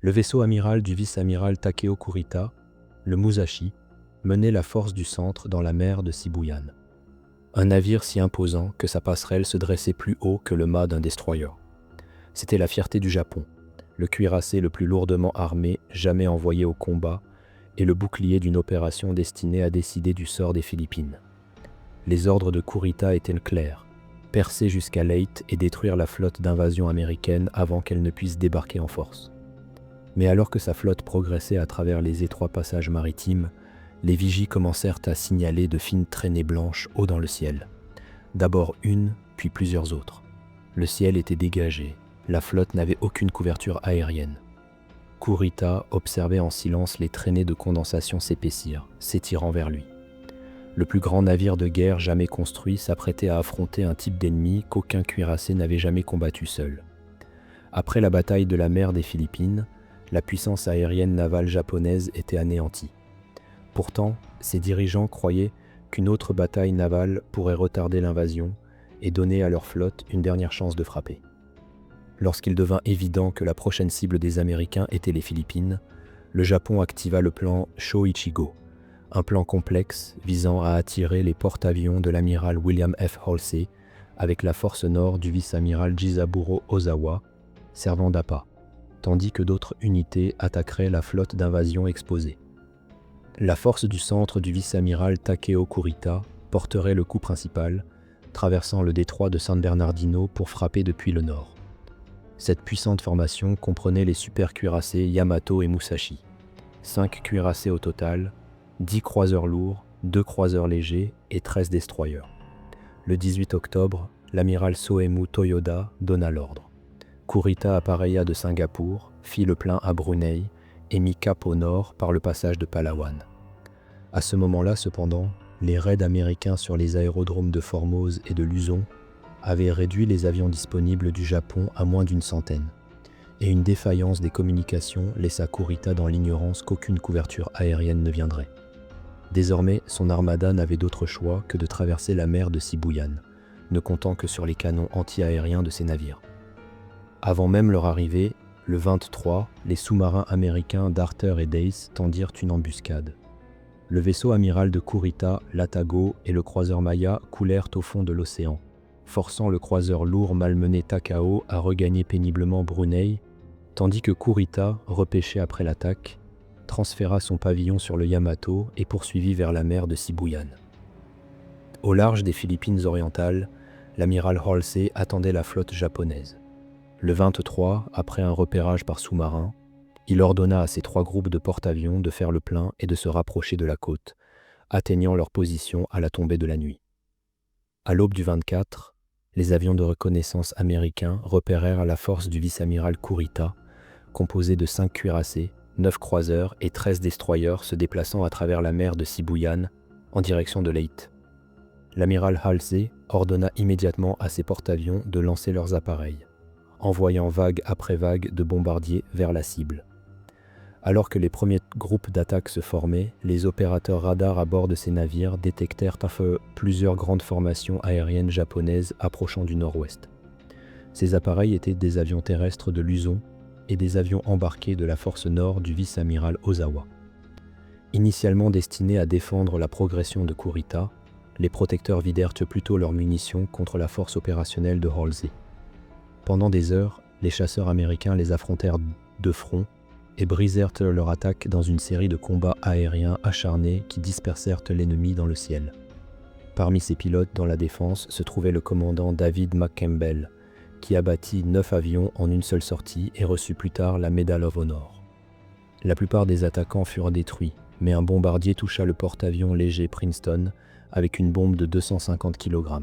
Le vaisseau amiral du vice-amiral Takeo Kurita, le Musashi, menait la force du centre dans la mer de Shibuyan. Un navire si imposant que sa passerelle se dressait plus haut que le mât d'un destroyer. C'était la fierté du Japon, le cuirassé le plus lourdement armé jamais envoyé au combat et le bouclier d'une opération destinée à décider du sort des Philippines. Les ordres de Kurita étaient clairs, percer jusqu'à Leyte et détruire la flotte d'invasion américaine avant qu'elle ne puisse débarquer en force. Mais alors que sa flotte progressait à travers les étroits passages maritimes, les vigies commencèrent à signaler de fines traînées blanches haut dans le ciel. D'abord une, puis plusieurs autres. Le ciel était dégagé, la flotte n'avait aucune couverture aérienne. Kurita observait en silence les traînées de condensation s'épaissir, s'étirant vers lui. Le plus grand navire de guerre jamais construit s'apprêtait à affronter un type d'ennemi qu'aucun cuirassé n'avait jamais combattu seul. Après la bataille de la mer des Philippines, la puissance aérienne navale japonaise était anéantie. Pourtant, ses dirigeants croyaient qu'une autre bataille navale pourrait retarder l'invasion et donner à leur flotte une dernière chance de frapper. Lorsqu'il devint évident que la prochaine cible des Américains était les Philippines, le Japon activa le plan Shoichigo, un plan complexe visant à attirer les porte-avions de l'amiral William F. Halsey avec la force nord du vice-amiral Jizaburo Ozawa, servant d'appât, tandis que d'autres unités attaqueraient la flotte d'invasion exposée. La force du centre du vice-amiral Takeo Kurita porterait le coup principal, traversant le détroit de San Bernardino pour frapper depuis le nord. Cette puissante formation comprenait les super cuirassés Yamato et Musashi. 5 cuirassés au total, 10 croiseurs lourds, 2 croiseurs légers et 13 destroyers. Le 18 octobre, l'amiral Soemu Toyoda donna l'ordre. Kurita appareilla de Singapour, fit le plein à Brunei et mit cap au nord par le passage de Palawan. À ce moment-là, cependant, les raids américains sur les aérodromes de Formose et de Luzon avaient réduit les avions disponibles du Japon à moins d'une centaine, et une défaillance des communications laissa Kurita dans l'ignorance qu'aucune couverture aérienne ne viendrait. Désormais, son armada n'avait d'autre choix que de traverser la mer de Shibuyan, ne comptant que sur les canons anti-aériens de ses navires. Avant même leur arrivée, le 23, les sous-marins américains Darter et Dace tendirent une embuscade. Le vaisseau amiral de Kurita, l'Atago et le croiseur Maya coulèrent au fond de l'océan, forçant le croiseur lourd malmené Takao à regagner péniblement Brunei, tandis que Kurita, repêché après l'attaque, transféra son pavillon sur le Yamato et poursuivit vers la mer de Shibuyan. Au large des Philippines orientales, l'amiral Halsey attendait la flotte japonaise. Le 23, après un repérage par sous-marin, il ordonna à ses 3 groupes de porte-avions de faire le plein et de se rapprocher de la côte, atteignant leur position à la tombée de la nuit. À l'aube du 24, les avions de reconnaissance américains repérèrent la force du vice-amiral Kurita, composée de 5 cuirassés, 9 croiseurs et 13 destroyers se déplaçant à travers la mer de Shibuyan en direction de Leyte. L'amiral Halsey ordonna immédiatement à ses porte-avions de lancer leurs appareils, envoyant vague après vague de bombardiers vers la cible. Alors que les premiers groupes d'attaque se formaient, les opérateurs radars à bord de ces navires détectèrent plusieurs grandes formations aériennes japonaises approchant du nord-ouest. Ces appareils étaient des avions terrestres de Luzon et des avions embarqués de la force nord du vice-amiral Ozawa. Initialement destinés à défendre la progression de Kurita, les protecteurs vidèrent plutôt leurs munitions contre la force opérationnelle de Halsey. Pendant des heures, les chasseurs américains les affrontèrent de front et brisèrent leur attaque dans une série de combats aériens acharnés qui dispersèrent l'ennemi dans le ciel. Parmi ces pilotes dans la défense se trouvait le commandant David McCampbell, qui abattit 9 avions en une seule sortie et reçut plus tard la Medal of Honor. La plupart des attaquants furent détruits, mais un bombardier toucha le porte-avions léger Princeton avec une bombe de 250 kg.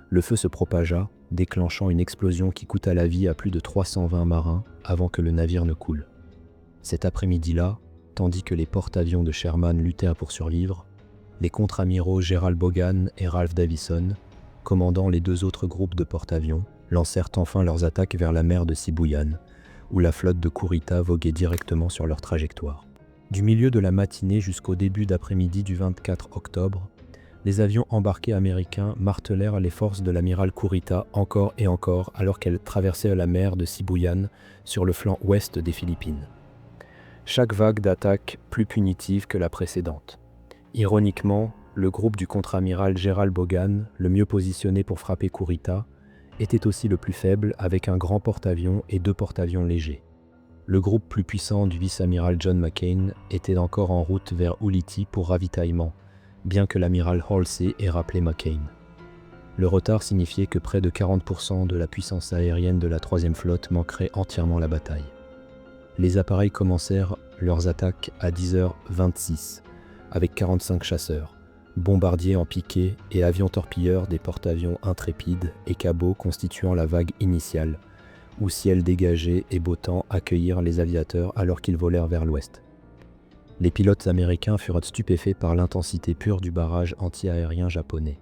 Le feu se propagea, déclenchant une explosion qui coûta la vie à plus de 320 marins avant que le navire ne coule. Cet après-midi-là, tandis que les porte-avions de Sherman luttèrent pour survivre, les contre-amiraux Gerald Bogan et Ralph Davison, commandant les 2 autres groupes de porte-avions, lancèrent enfin leurs attaques vers la mer de Shibuyan, où la flotte de Kurita voguait directement sur leur trajectoire. Du milieu de la matinée jusqu'au début d'après-midi du 24 octobre, les avions embarqués américains martelèrent les forces de l'amiral Kurita encore et encore alors qu'elles traversaient la mer de Shibuyan sur le flanc ouest des Philippines. chaque vague d'attaque plus punitive que la précédente. Ironiquement, le groupe du contre-amiral Gerald Bogan, le mieux positionné pour frapper Kurita, était aussi le plus faible avec un grand porte-avions et 2 porte-avions légers. Le groupe plus puissant du vice-amiral John McCain était encore en route vers Ulithi pour ravitaillement, bien que l'amiral Halsey ait rappelé McCain. Le retard signifiait que près de 40% de la puissance aérienne de la 3e flotte manquerait entièrement la bataille. Les appareils commencèrent leurs attaques à 10h26, avec 45 chasseurs, bombardiers en piqué et avions torpilleurs des porte-avions intrépides et cabots constituant la vague initiale, où ciel dégagé et beau temps accueillirent les aviateurs alors qu'ils volèrent vers l'ouest. Les pilotes américains furent stupéfaits par l'intensité pure du barrage anti-aérien japonais,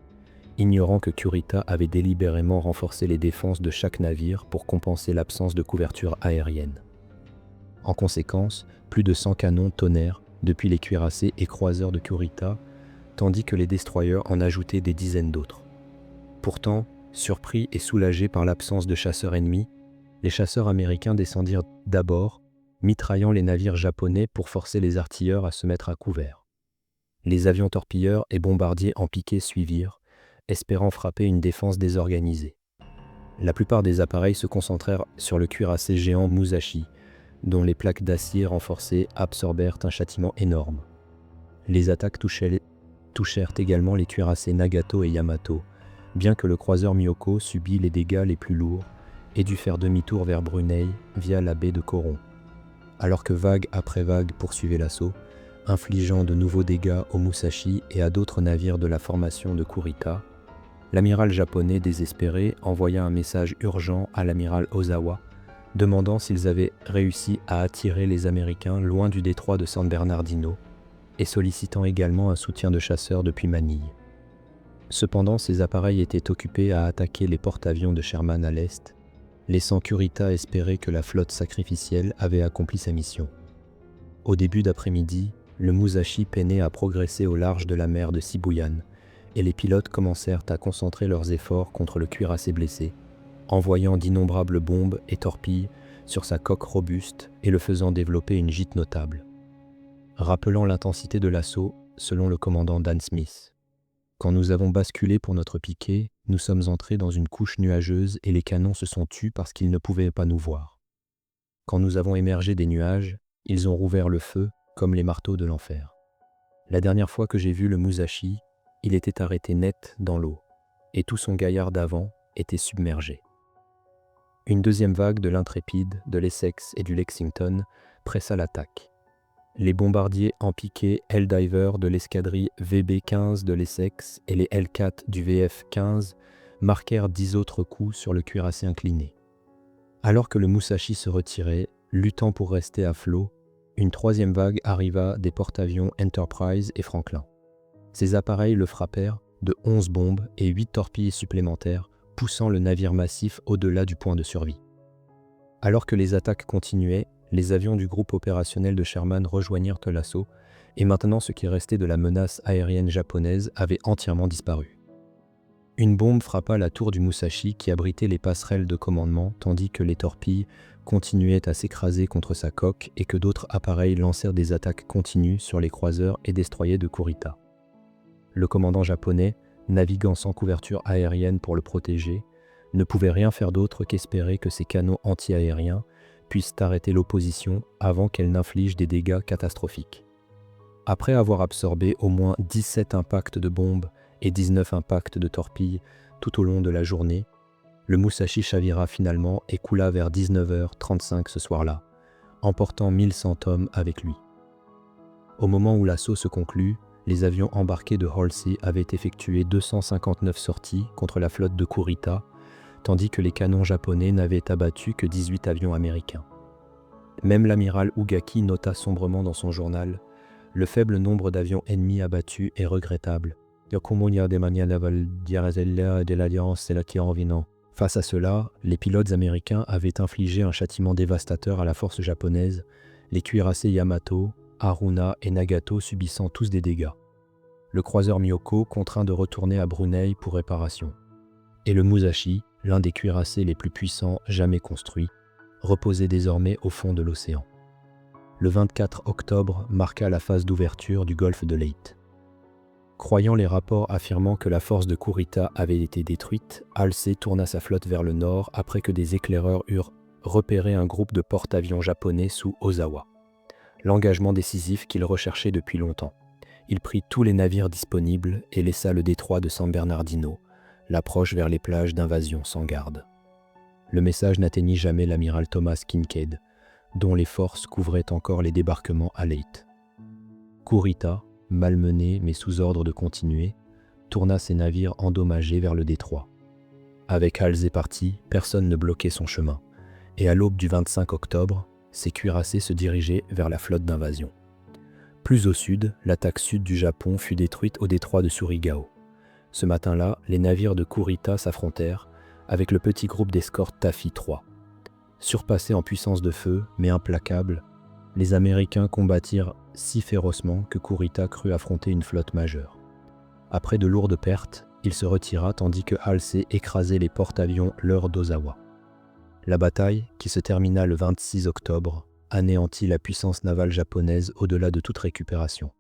ignorant que Kurita avait délibérément renforcé les défenses de chaque navire pour compenser l'absence de couverture aérienne. En conséquence, plus de 100 canons tonnèrent depuis les cuirassés et croiseurs de Kurita, tandis que les destroyers en ajoutaient des dizaines d'autres. Pourtant, surpris et soulagés par l'absence de chasseurs ennemis, les chasseurs américains descendirent d'abord, mitraillant les navires japonais pour forcer les artilleurs à se mettre à couvert. Les avions torpilleurs et bombardiers en piqué suivirent, espérant frapper une défense désorganisée. La plupart des appareils se concentrèrent sur le cuirassé géant Musashi, dont les plaques d'acier renforcées absorbèrent un châtiment énorme. Les attaques touchèrent également les cuirassés Nagato et Yamato, bien que le croiseur Myoko subit les dégâts les plus lourds et dut faire demi-tour vers Brunei via la baie de Coron. Alors que vague après vague poursuivait l'assaut, infligeant de nouveaux dégâts au Musashi et à d'autres navires de la formation de Kurita, l'amiral japonais désespéré envoya un message urgent à l'amiral Ozawa, demandant s'ils avaient réussi à attirer les Américains loin du détroit de San Bernardino et sollicitant également un soutien de chasseurs depuis Manille. Cependant, ces appareils étaient occupés à attaquer les porte-avions de Sherman à l'est, laissant Kurita espérer que la flotte sacrificielle avait accompli sa mission. Au début d'après-midi, le Musashi peinait à progresser au large de la mer de Sibuyan, et les pilotes commencèrent à concentrer leurs efforts contre le cuirassé blessé, envoyant d'innombrables bombes et torpilles sur sa coque robuste et le faisant développer une gîte notable. Rappelant l'intensité de l'assaut, selon le commandant Dan Smith, « Quand nous avons basculé pour notre piquet, nous sommes entrés dans une couche nuageuse et les canons se sont tus parce qu'ils ne pouvaient pas nous voir. Quand nous avons émergé des nuages, ils ont rouvert le feu comme les marteaux de l'enfer. La dernière fois que j'ai vu le Musashi, il était arrêté net dans l'eau, et tout son gaillard d'avant était submergé. » Une deuxième vague de l'Intrépide, de l'Essex et du Lexington pressa l'attaque. Les bombardiers en piqué Helldiver de l'escadrille VB-15 de l'Essex et les Hellcat du VF-15 marquèrent 10 autres coups sur le cuirassé incliné. Alors que le Musashi se retirait, luttant pour rester à flot, une troisième vague arriva des porte-avions Enterprise et Franklin. Ces appareils le frappèrent de 11 bombes et 8 torpilles supplémentaires, poussant le navire massif au-delà du point de survie. Alors que les attaques continuaient, les avions du groupe opérationnel de Sherman rejoignirent l'assaut, et maintenant ce qui restait de la menace aérienne japonaise avait entièrement disparu. Une bombe frappa la tour du Musashi qui abritait les passerelles de commandement, tandis que les torpilles continuaient à s'écraser contre sa coque et que d'autres appareils lancèrent des attaques continues sur les croiseurs et destroyers de Kurita. Le commandant japonais, naviguant sans couverture aérienne pour le protéger, ne pouvait rien faire d'autre qu'espérer que ses canons anti-aériens puissent arrêter l'opposition avant qu'elle n'inflige des dégâts catastrophiques. Après avoir absorbé au moins 17 impacts de bombes et 19 impacts de torpilles tout au long de la journée, le Musashi chavira finalement et coula vers 19h35 ce soir-là, emportant 1100 hommes avec lui. Au moment où l'assaut se conclut, les avions embarqués de Halsey avaient effectué 259 sorties contre la flotte de Kurita, tandis que les canons japonais n'avaient abattu que 18 avions américains. Même l'amiral Ugaki nota sombrement dans son journal « Le faible nombre d'avions ennemis abattus est regrettable. Face à cela, les pilotes américains avaient infligé un châtiment dévastateur à la force japonaise, les cuirassés Yamato, Haruna et Nagato subissant tous des dégâts. Le croiseur Myoko contraint de retourner à Brunei pour réparation. Et le Musashi, l'un des cuirassés les plus puissants jamais construits, reposait désormais au fond de l'océan. le 24 octobre marqua la phase d'ouverture du golfe de Leyte. Croyant les rapports affirmant que la force de Kurita avait été détruite, Halsey tourna sa flotte vers le nord après que des éclaireurs eurent repéré un groupe de porte-avions japonais sous Ozawa. L'engagement décisif qu'il recherchait depuis longtemps. Il prit tous les navires disponibles et laissa le détroit de San Bernardino, l'approche vers les plages d'invasion sans garde. Le message n'atteignit jamais l'amiral Thomas Kinkaid, dont les forces couvraient encore les débarquements à Leyte. Kurita, malmené mais sous ordre de continuer, tourna ses navires endommagés vers le détroit. Avec Halsey parti, personne ne bloquait son chemin, et à l'aube du 25 octobre, ses cuirassés se dirigeaient vers la flotte d'invasion. Plus au sud, l'attaque sud du Japon fut détruite au détroit de Surigao. Ce matin-là, les navires de Kurita s'affrontèrent avec le petit groupe d'escorte Taffy 3. Surpassés en puissance de feu, mais implacables, les Américains combattirent si férocement que Kurita crut affronter une flotte majeure. Après de lourdes pertes, il se retira tandis que Halsey écrasait les porte-avions leurre d'Ozawa. La bataille, qui se termina le 26 octobre, anéantit la puissance navale japonaise au-delà de toute récupération.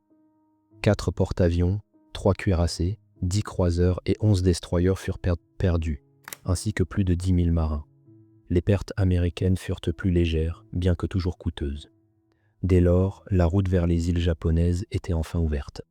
4 porte-avions, 3 cuirassés, 10 croiseurs et 11 destroyers furent perdus, ainsi que plus de 10 000 marins. Les pertes américaines furent plus légères, bien que toujours coûteuses. Dès lors, la route vers les îles japonaises était enfin ouverte.